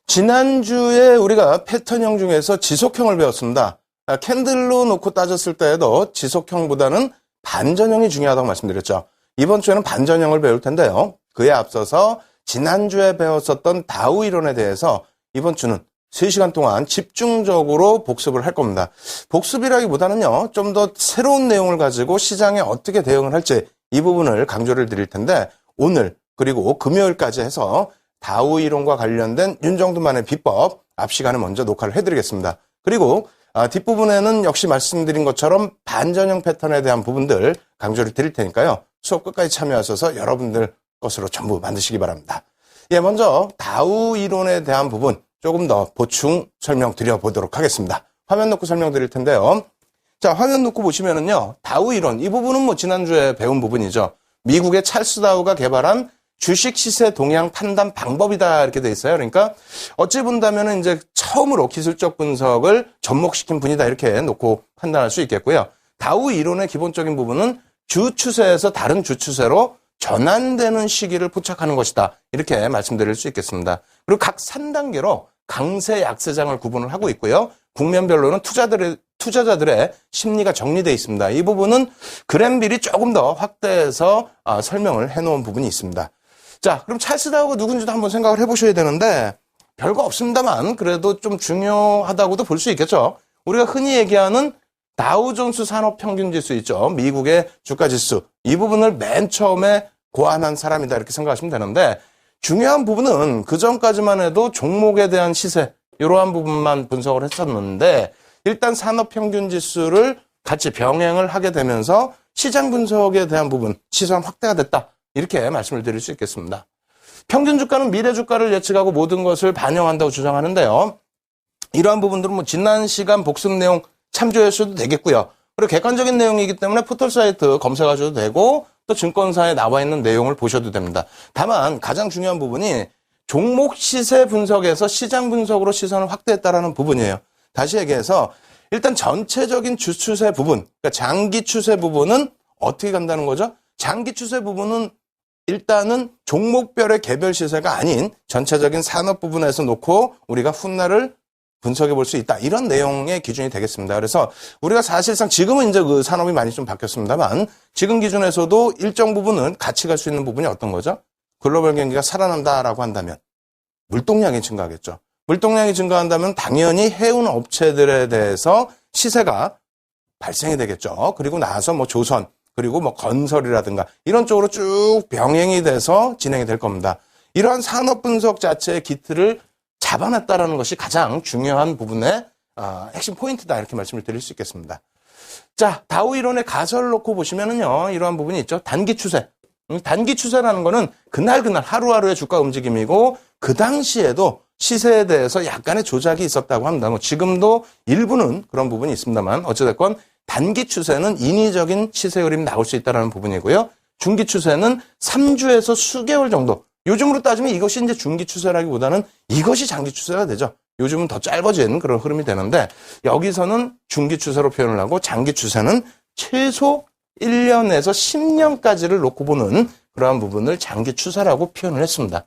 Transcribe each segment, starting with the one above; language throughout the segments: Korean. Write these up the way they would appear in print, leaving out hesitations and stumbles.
지난주에 우리가 패턴형 중에서 지속형을 배웠습니다. 캔들로 놓고 따졌을 때에도 지속형보다는 반전형이 중요하다고 말씀드렸죠. 이번 주에는 반전형을 배울 텐데요. 그에 앞서서 지난주에 배웠었던 다우 이론에 대해서 이번 주는 3시간 동안 집중적으로 복습을 할 겁니다. 복습이라기보다는요, 좀 더 새로운 내용을 가지고 시장에 어떻게 대응을 할지 이 부분을 강조를 드릴 텐데, 오늘 그리고 금요일까지 해서 다우 이론과 관련된 윤정두만의 비법 앞 시간에 먼저 녹화를 해드리겠습니다. 그리고 뒷부분에는 역시 말씀드린 것처럼 반전형 패턴에 대한 부분들 강조를 드릴 테니까요. 수업 끝까지 참여하셔서 여러분들 것으로 전부 만드시기 바랍니다. 예, 먼저 다우 이론에 대한 부분 조금 더 보충 설명드려 보도록 하겠습니다. 화면 놓고 설명드릴 텐데요. 자, 화면 놓고 보시면은요, 다우 이론, 이 부분은 뭐 지난주에 배운 부분이죠. 미국의 찰스 다우가 개발한 주식 시세 동향 판단 방법이다 이렇게 돼 있어요. 그러니까 어찌 본다면은 이제 처음으로 기술적 분석을 접목시킨 분이다 이렇게 놓고 판단할 수 있겠고요. 다우 이론의 기본적인 부분은 주 추세에서 다른 주 추세로 전환되는 시기를 포착하는 것이다 이렇게 말씀드릴 수 있겠습니다. 그리고 각 3단계로 강세, 약세장을 구분을 하고 있고요. 국면별로는 투자자들의 심리가 정리되어 있습니다. 이 부분은 그램빌이 조금 더 확대해서 설명을 해놓은 부분이 있습니다. 자, 그럼 찰스 다우가 누군지도 한번 생각을 해보셔야 되는데 별거 없습니다만 그래도 좀 중요하다고도 볼 수 있겠죠. 우리가 흔히 얘기하는 다우존스 산업평균지수 있죠. 미국의 주가지수. 이 부분을 맨 처음에 고안한 사람이다 이렇게 생각하시면 되는데 중요한 부분은 그전까지만 해도 종목에 대한 시세 이러한 부분만 분석을 했었는데 일단 산업평균지수를 같이 병행을 하게 되면서 시장 분석에 대한 부분 시선 확대가 됐다. 이렇게 말씀을 드릴 수 있겠습니다. 평균 주가는 미래 주가를 예측하고 모든 것을 반영한다고 주장하는데요. 이러한 부분들은 뭐 지난 시간 복습 내용 참조하셔도 되겠고요. 그리고 객관적인 내용이기 때문에 포털 사이트 검색하셔도 되고 또 증권사에 나와 있는 내용을 보셔도 됩니다. 다만 가장 중요한 부분이 종목 시세 분석에서 시장 분석으로 시선을 확대했다라는 부분이에요. 다시 얘기해서 일단 전체적인 주 추세 부분, 그러니까 장기 추세 부분은 어떻게 간다는 거죠? 장기 추세 부분은 일단은 종목별의 개별 시세가 아닌 전체적인 산업 부분에서 놓고 우리가 훗날을 분석해 볼 수 있다. 이런 내용의 기준이 되겠습니다. 그래서 우리가 사실상 지금은 이제 그 산업이 많이 좀 바뀌었습니다만 지금 기준에서도 일정 부분은 같이 갈 수 있는 부분이 어떤 거죠? 글로벌 경기가 살아난다라고 한다면 물동량이 증가하겠죠. 물동량이 증가한다면 당연히 해운 업체들에 대해서 시세가 발생이 되겠죠. 그리고 나서 뭐 조선 그리고 뭐 건설이라든가 이런 쪽으로 쭉 병행이 돼서 진행이 될 겁니다. 이러한 산업 분석 자체의 기틀을 잡아놨다라는 것이 가장 중요한 부분의 핵심 포인트다 이렇게 말씀을 드릴 수 있겠습니다. 자, 다우 이론의 가설을 놓고 보시면은요, 이러한 부분이 있죠. 단기 추세. 단기 추세라는 거는 그날 하루하루의 주가 움직임이고 그 당시에도 시세에 대해서 약간의 조작이 있었다고 합니다. 뭐 지금도 일부는 그런 부분이 있습니다만 어찌됐건 단기 추세는 인위적인 시세 흐름이 나올 수 있다는 부분이고요. 중기 추세는 3주에서 수개월 정도. 요즘으로 따지면 이것이 이제 중기 추세라기보다는 이것이 장기 추세가 되죠. 요즘은 더 짧아진 그런 흐름이 되는데 여기서는 중기 추세로 표현을 하고 장기 추세는 최소 1년에서 10년까지를 놓고 보는 그러한 부분을 장기 추세라고 표현을 했습니다.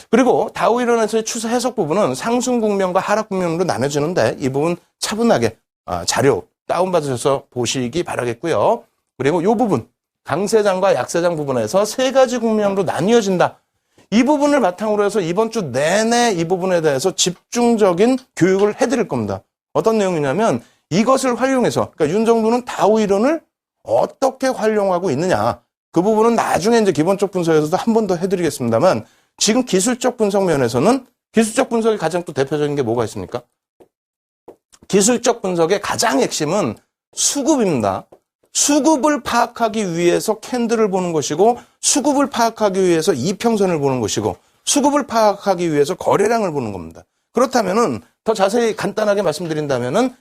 그리고 다우 이론에서의 추세 해석 부분은 상승 국면과 하락 국면으로 나눠지는데 이 부분 차분하게 자료 다운받으셔서 보시기 바라겠고요. 그리고 이 부분 강세장과 약세장 부분에서 세 가지 국면으로 나뉘어진다. 이 부분을 바탕으로 해서 이번 주 내내 이 부분에 대해서 집중적인 교육을 해드릴 겁니다. 어떤 내용이냐면 이것을 활용해서 그러니까 윤정두는 다우 이론을 어떻게 활용하고 있느냐. 그 부분은 나중에 이제 기본적 분석에서도 한 번 더 해드리겠습니다만 지금 기술적 분석 면에서는 기술적 분석의 가장 또 대표적인 게 뭐가 있습니까? 기술적 분석의 가장 핵심은 수급입니다. 수급을 파악하기 위해서 캔들을 보는 것이고 수급을 파악하기 위해서 이평선을 보는 것이고 수급을 파악하기 위해서 거래량을 보는 겁니다. 그렇다면은 더 자세히 간단하게 말씀드린다면은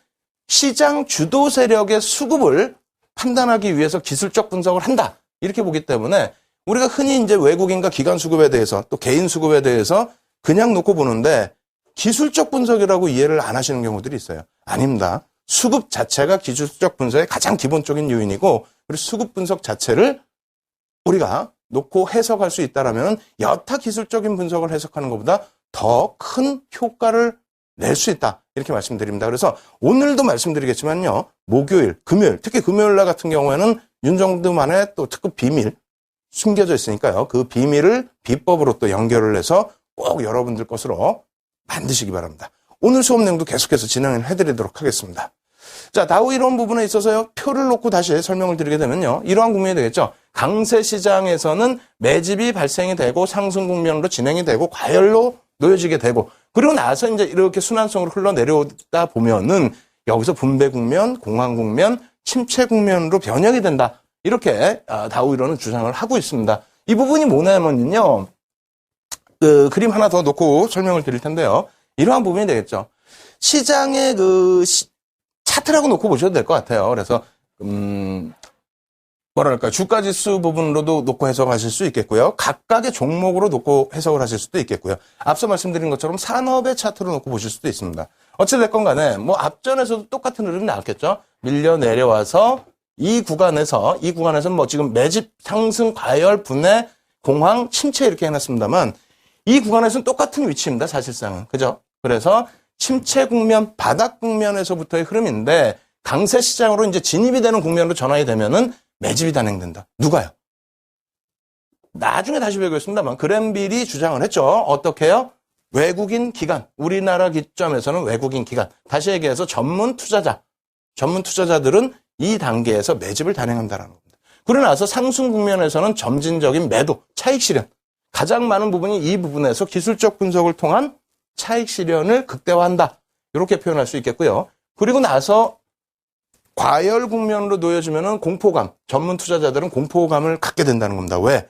시장 주도 세력의 수급을 판단하기 위해서 기술적 분석을 한다. 이렇게 보기 때문에 우리가 흔히 이제 외국인과 기관 수급에 대해서 또 개인 수급에 대해서 그냥 놓고 보는데 기술적 분석이라고 이해를 안 하시는 경우들이 있어요. 아닙니다. 수급 자체가 기술적 분석의 가장 기본적인 요인이고 그리고 수급 분석 자체를 우리가 놓고 해석할 수 있다라면 여타 기술적인 분석을 해석하는 것보다 더 큰 효과를 낼 수 있다. 이렇게 말씀드립니다. 그래서 오늘도 말씀드리겠지만요. 목요일, 금요일, 특히 금요일 날 같은 경우에는 윤정두만의 또 특급 비밀 숨겨져 있으니까요. 그 비밀을 비법으로 또 연결을 해서 꼭 여러분들 것으로 만드시기 바랍니다. 오늘 수업 내용도 계속해서 진행을 해드리도록 하겠습니다. 자, 다우 이론 부분에 있어서요. 표를 놓고 다시 설명을 드리게 되면요. 이러한 국면이 되겠죠. 강세 시장에서는 매집이 발생이 되고 상승 국면으로 진행이 되고 과열로 놓여지게 되고 그리고 나서 이제 이렇게 순환성으로 흘러내려오다 보면은 여기서 분배 국면, 공황 국면, 침체 국면으로 변형이 된다. 이렇게 다우 이론은 주장을 하고 있습니다. 이 부분이 뭐냐면요. 그 그림 하나 더 놓고 설명을 드릴 텐데요. 이러한 부분이 되겠죠. 시장의 차트라고 놓고 보셔도 될 것 같아요. 그래서 뭐랄까 주가지수 부분으로도 놓고 해석하실 수 있겠고요. 각각의 종목으로 놓고 해석을 하실 수도 있겠고요. 앞서 말씀드린 것처럼 산업의 차트로 놓고 보실 수도 있습니다. 어찌됐건 간에 뭐 앞전에서도 똑같은 흐름이 나왔겠죠. 밀려 내려와서 이 구간에서 뭐 지금 매집 상승 과열 분해 공황 침체 이렇게 해놨습니다만 이 구간에서는 똑같은 위치입니다. 사실상은. 그죠? 그래서 침체 국면, 바닥 국면에서부터의 흐름인데 강세 시장으로 이제 진입이 되는 국면으로 전환이 되면은 매집이 단행된다. 누가요? 나중에 다시 배우겠습니다만 그랜빌이 주장을 했죠. 어떻게 해요? 외국인 기관, 우리나라 기점에서는 외국인 기관. 다시 얘기해서 전문 투자자들은 이 단계에서 매집을 단행한다는 겁니다. 그러고 나서 상승 국면에서는 점진적인 매도, 차익 실현. 가장 많은 부분이 이 부분에서 기술적 분석을 통한 차익 실현을 극대화한다. 이렇게 표현할 수 있겠고요. 그리고 나서 과열 국면으로 놓여지면은 공포감, 전문 투자자들은 공포감을 갖게 된다는 겁니다. 왜?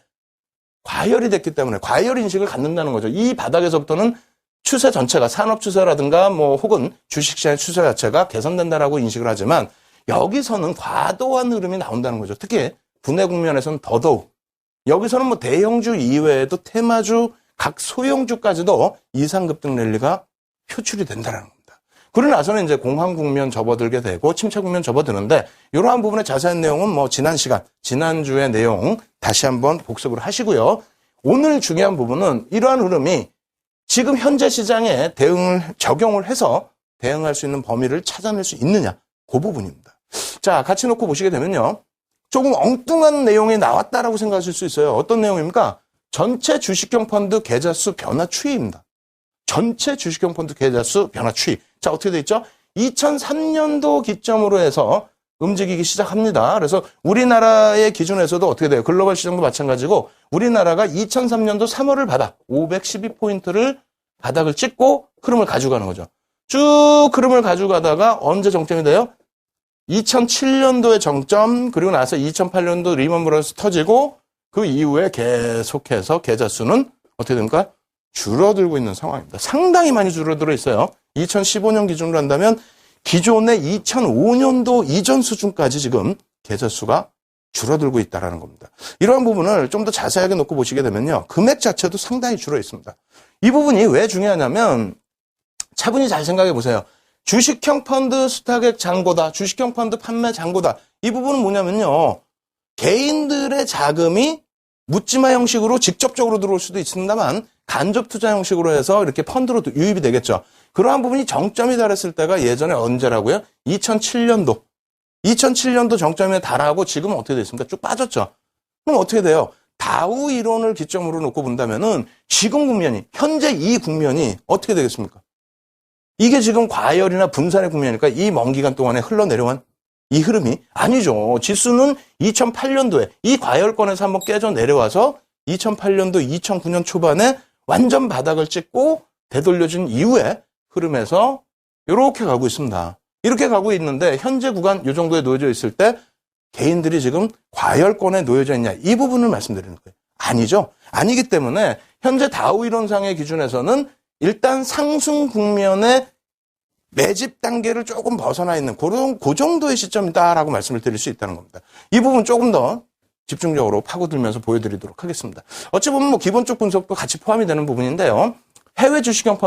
과열이 됐기 때문에 과열 인식을 갖는다는 거죠. 이 바닥에서부터는 추세 전체가 산업 추세라든가 뭐 혹은 주식시장의 추세 자체가 개선된다라고 인식을 하지만 여기서는 과도한 흐름이 나온다는 거죠. 특히 분해 국면에서는 더더욱 여기서는 뭐 대형주 이외에도 테마주, 각 소형주까지도 이상급등 랠리가 표출이 된다는 겁니다. 그러고 나서는 이제 공황 국면 접어들게 되고 침체 국면 접어드는데 이러한 부분의 자세한 내용은 뭐 지난주의 내용 다시 한번 복습을 하시고요. 오늘 중요한 부분은 이러한 흐름이 지금 현재 시장에 적용을 해서 대응할 수 있는 범위를 찾아낼 수 있느냐 그 부분입니다. 자, 같이 놓고 보시게 되면요. 조금 엉뚱한 내용이 나왔다라고 생각하실 수 있어요. 어떤 내용입니까? 전체 주식형 펀드 계좌수 변화 추이입니다. 전체 주식형 펀드 계좌수 변화 추이. 자, 어떻게 돼 있죠? 2003년도 기점으로 해서 움직이기 시작합니다. 그래서 우리나라의 기준에서도 어떻게 돼요? 글로벌 시장도 마찬가지고 우리나라가 2003년도 3월을 바닥, 512포인트를 바닥을 찍고 흐름을 가져가는 거죠. 쭉 흐름을 가져가다가 언제 정점이 돼요? 2007년도에 정점, 그리고 나서 2008년도 리먼 브러더스 터지고 그 이후에 계속해서 계좌 수는 어떻게 됩니까? 줄어들고 있는 상황입니다. 상당히 많이 줄어들어 있어요. 2015년 기준으로 한다면 기존의 2005년도 이전 수준까지 지금 계좌 수가 줄어들고 있다는 겁니다. 이러한 부분을 좀 더 자세하게 놓고 보시게 되면요. 금액 자체도 상당히 줄어 있습니다. 이 부분이 왜 중요하냐면 차분히 잘 생각해 보세요. 주식형 펀드 스탁액 잔고다. 주식형 펀드 판매 잔고다. 이 부분은 뭐냐면요. 개인들의 자금이 묻지마 형식으로 직접적으로 들어올 수도 있습니다만 간접 투자 형식으로 해서 이렇게 펀드로 유입이 되겠죠. 그러한 부분이 정점이 달했을 때가 예전에 언제라고요? 2007년도. 2007년도 정점에 달하고 지금은 어떻게 됐습니까? 쭉 빠졌죠. 그럼 어떻게 돼요? 다우 이론을 기점으로 놓고 본다면은 지금 국면이, 현재 이 국면이 어떻게 되겠습니까? 이게 지금 과열이나 분산의 국면이니까 이 먼 기간 동안에 흘러내려온 이 흐름이 아니죠. 지수는 2008년도에 이 과열권에서 한번 깨져 내려와서 2008년도, 2009년 초반에 완전 바닥을 찍고 되돌려진 이후에 흐름에서 이렇게 가고 있습니다. 이렇게 가고 있는데 현재 구간 이 정도에 놓여져 있을 때 개인들이 지금 과열권에 놓여져 있냐 이 부분을 말씀드리는 거예요. 아니죠. 아니기 때문에 현재 다우 이론상의 기준에서는 일단 상승 국면의 매집 단계를 조금 벗어나 있는 그 정도의 시점이다라고 말씀을 드릴 수 있다는 겁니다. 이 부분 조금 더 집중적으로 파고들면서 보여드리도록 하겠습니다. 어찌 보면 뭐 기본적 분석도 같이 포함이 되는 부분인데요. 해외 주식형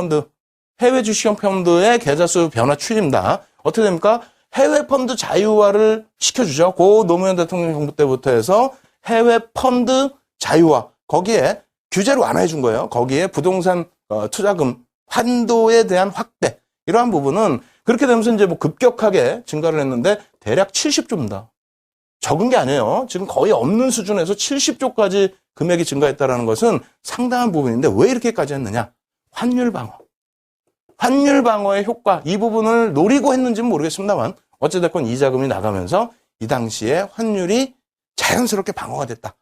펀드의 계좌수 변화 추이입니다. 어떻게 됩니까? 해외 펀드 자유화를 시켜주죠. 고 노무현 대통령 정부 때부터 해서 해외 펀드 자유화, 거기에 규제를 완화해 준 거예요. 거기에 부동산 투자금 환도에 대한 확대 이러한 부분은 그렇게 되면서 이제 뭐 급격하게 증가를 했는데 대략 70조입니다. 적은 게 아니에요. 지금 거의 없는 수준에서 70조까지 금액이 증가했다는 것은 상당한 부분인데 왜 이렇게까지 했느냐? 환율 방어. 환율 방어의 효과 이 부분을 노리고 했는지는 모르겠습니다만 어찌됐건 이자금이 나가면서 이 당시에 환율이 자연스럽게 방어가 됐다.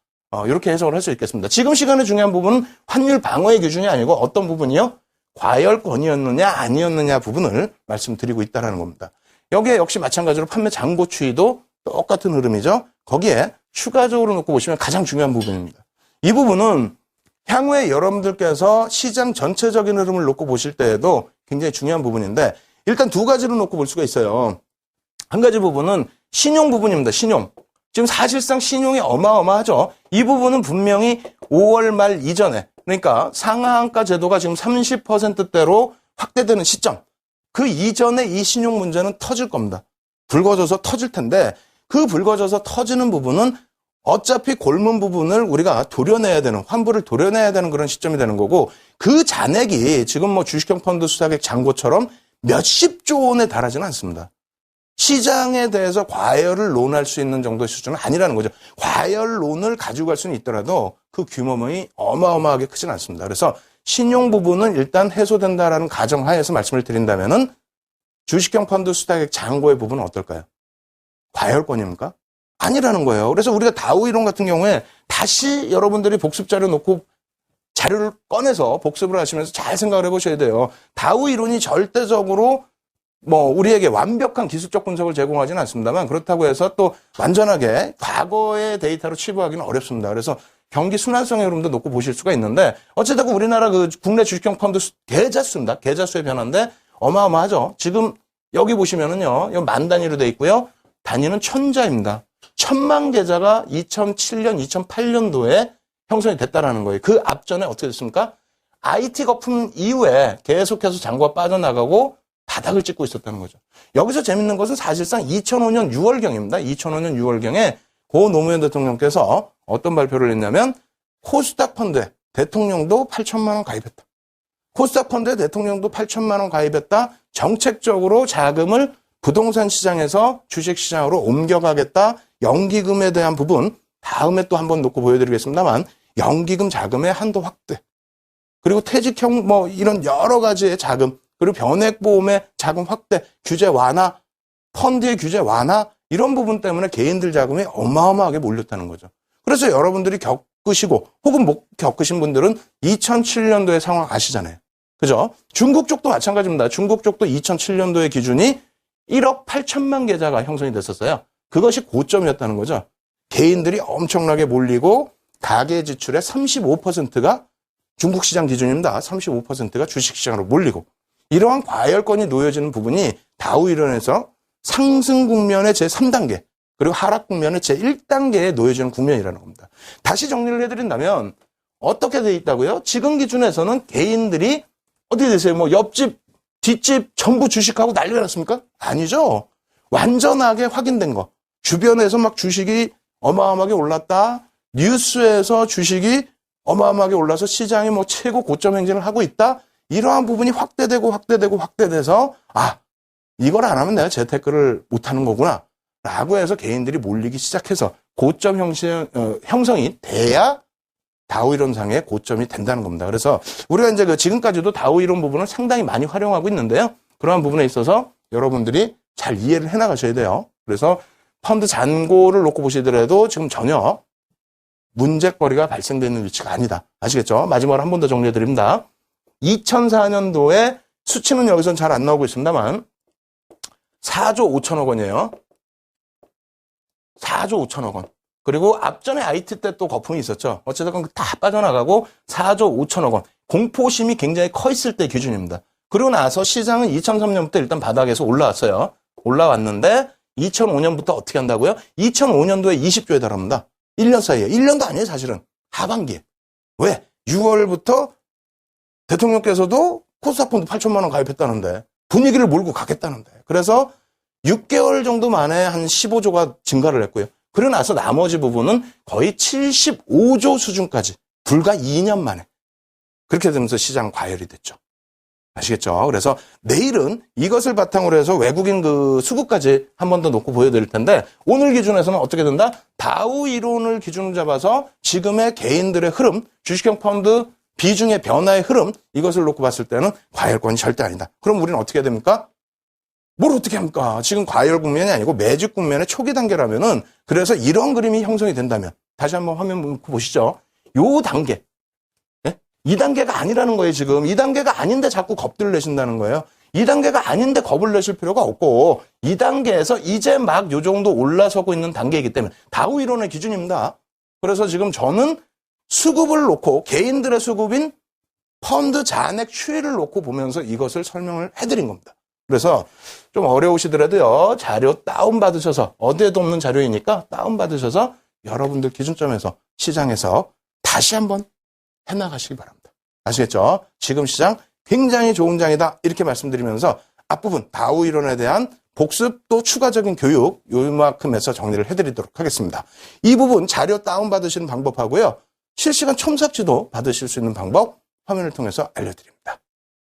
이렇게 해석을 할 수 있겠습니다. 지금 시간에 중요한 부분은 환율 방어의 기준이 아니고 어떤 부분이요? 과열권이었느냐 아니었느냐 부분을 말씀드리고 있다는 겁니다. 여기에 역시 마찬가지로 판매 잔고 추이도 똑같은 흐름이죠. 거기에 추가적으로 놓고 보시면 가장 중요한 부분입니다. 이 부분은 향후에 여러분들께서 시장 전체적인 흐름을 놓고 보실 때에도 굉장히 중요한 부분인데 일단 두 가지로 놓고 볼 수가 있어요. 한 가지 부분은 신용 부분입니다. 신용. 지금 사실상 신용이 어마어마하죠. 이 부분은 분명히 5월 말 이전에 그러니까 상하한가 제도가 지금 30%대로 확대되는 시점. 그 이전에 이 신용 문제는 터질 겁니다. 불거져서 터질 텐데 그 불거져서 터지는 부분은 어차피 골문 부분을 우리가 도려내야 되는 환불을 도려내야 되는 그런 시점이 되는 거고 그 잔액이 지금 뭐 주식형 펀드 수탁액 잔고처럼 몇십조 원에 달하지는 않습니다. 시장에 대해서 과열을 논할 수 있는 정도의 수준은 아니라는 거죠. 과열론을 가지고 갈 수는 있더라도 그 규모이 어마어마하게 크진 않습니다. 그래서 신용 부분은 일단 해소된다라는 가정하에서 말씀을 드린다면은 주식형 펀드 수탁액 잔고의 부분은 어떨까요? 과열권입니까? 아니라는 거예요. 그래서 우리가 다우 이론 같은 경우에 다시 여러분들이 복습 자료 놓고 자료를 꺼내서 복습을 하시면서 잘 생각을 해보셔야 돼요. 다우 이론이 절대적으로 우리에게 완벽한 기술적 분석을 제공하지는 않습니다만 그렇다고 해서 또 완전하게 과거의 데이터로 치부하기는 어렵습니다. 그래서 경기 순환성의 흐름도 놓고 보실 수가 있는데 어쨌든 우리나라 그 국내 주식형 펀드 계좌수입니다. 계좌수의 변화인데 어마어마하죠. 지금 여기 보시면은요, 이거 만 단위로 돼 있고요. 단위는 천자입니다. 1000만 계좌가 2007년, 2008년도에 형성이 됐다라는 거예요. 그 앞전에 어떻게 됐습니까? IT 거품 이후에 계속해서 잔고가 빠져나가고 바닥을 찍고 있었다는 거죠. 여기서 재밌는 것은 사실상 2005년 6월경입니다. 2005년 6월경에 고 노무현 대통령께서 어떤 발표를 했냐면 코스닥 펀드에 대통령도 8천만 원 가입했다. 코스닥 펀드에 대통령도 8천만 원 가입했다. 정책적으로 자금을 부동산 시장에서 주식 시장으로 옮겨가겠다. 연기금에 대한 부분 다음에 또 한번 놓고 보여드리겠습니다만 연기금 자금의 한도 확대 그리고 퇴직형 이런 여러 가지의 자금 그리고 변액보험의 자금 확대, 규제 완화, 펀드의 규제 완화 이런 부분 때문에 개인들 자금이 어마어마하게 몰렸다는 거죠. 그래서 여러분들이 겪으시고 혹은 못 겪으신 분들은 2007년도의 상황 아시잖아요. 그죠? 중국 쪽도 마찬가지입니다. 중국 쪽도 2007년도의 기준이 1억 8천만 계좌가 형성이 됐었어요. 그것이 고점이었다는 거죠. 개인들이 엄청나게 몰리고 가계 지출의 35%가 중국 시장 기준입니다. 35%가 주식 시장으로 몰리고 이러한 과열권이 놓여지는 부분이 다우 이론에서 상승 국면의 제3단계 그리고 하락 국면의 제1단계에 놓여지는 국면이라는 겁니다. 다시 정리를 해드린다면 어떻게 돼 있다고요? 지금 기준에서는 개인들이 어떻게 되세요? 옆집, 뒷집 전부 주식하고 난리가 났습니까? 아니죠. 완전하게 확인된 거. 주변에서 막 주식이 어마어마하게 올랐다. 뉴스에서 주식이 어마어마하게 올라서 시장이 최고 고점 행진을 하고 있다. 이러한 부분이 확대돼서 이걸 안 하면 내가 재테크를 못하는 거구나 라고 해서 개인들이 몰리기 시작해서 고점 형성이 돼야 다우 이론상의 고점이 된다는 겁니다. 그래서 우리가 이제 지금까지도 다우 이론 부분을 상당히 많이 활용하고 있는데요. 그러한 부분에 있어서 여러분들이 잘 이해를 해나가셔야 돼요. 그래서 펀드 잔고를 놓고 보시더라도 지금 전혀 문제거리가 발생되는 위치가 아니다. 아시겠죠? 마지막으로 한 번 더 정리해 드립니다. 2004년도에 수치는 여기서는 잘 안 나오고 있습니다만 4조 5천억 원이에요. 4조 5천억 원. 그리고 앞전에 IT 때 또 거품이 있었죠. 어쨌든 다 빠져나가고 4조 5천억 원. 공포심이 굉장히 커 있을 때 기준입니다. 그러고 나서 시장은 2003년부터 일단 바닥에서 올라왔어요. 올라왔는데 2005년부터 어떻게 한다고요? 2005년도에 20조에 달합니다. 1년 사이에. 1년도 아니에요, 사실은. 하반기에. 왜? 6월부터 대통령께서도 코스닥 펀드 8천만 원 가입했다는데 분위기를 몰고 가겠다는데 그래서 6개월 정도 만에 한 15조가 증가를 했고요. 그러고 나서 나머지 부분은 거의 75조 수준까지 불과 2년 만에 그렇게 되면서 시장 과열이 됐죠. 아시겠죠? 그래서 내일은 이것을 바탕으로 해서 외국인 그 수급까지 한 번 더 놓고 보여드릴 텐데 오늘 기준에서는 어떻게 된다? 다우 이론을 기준으로 잡아서 지금의 개인들의 흐름, 주식형 펀드 비중의 변화의 흐름 이것을 놓고 봤을 때는 과열권이 절대 아니다. 그럼 우리는 어떻게 해야 됩니까? 뭘 어떻게 합니까? 지금 과열 국면이 아니고 매집 국면의 초기 단계라면은 그래서 이런 그림이 형성이 된다면 다시 한번 화면 보시죠. 요 단계. 2단계가 아니라는 거예요, 지금. 2단계가 아닌데 자꾸 겁들을 내신다는 거예요. 2단계가 아닌데 겁을 내실 필요가 없고 2단계에서 이제 막 요 정도 올라서고 있는 단계이기 때문에 다우 이론의 기준입니다. 그래서 지금 저는 수급을 놓고 개인들의 수급인 펀드 잔액 추이를 놓고 보면서 이것을 설명을 해드린 겁니다. 그래서 좀 어려우시더라도요, 자료 다운받으셔서 어디에도 없는 자료이니까 다운받으셔서 여러분들 기준점에서 시장에서 다시 한번 해나가시기 바랍니다. 아시겠죠? 지금 시장 굉장히 좋은 장이다 이렇게 말씀드리면서 앞부분 다우 이론에 대한 복습 또 추가적인 교육 요만큼 해서 정리를 해드리도록 하겠습니다. 이 부분 자료 다운받으시는 방법하고요. 실시간 첨삭지도 받으실 수 있는 방법 화면을 통해서 알려드립니다.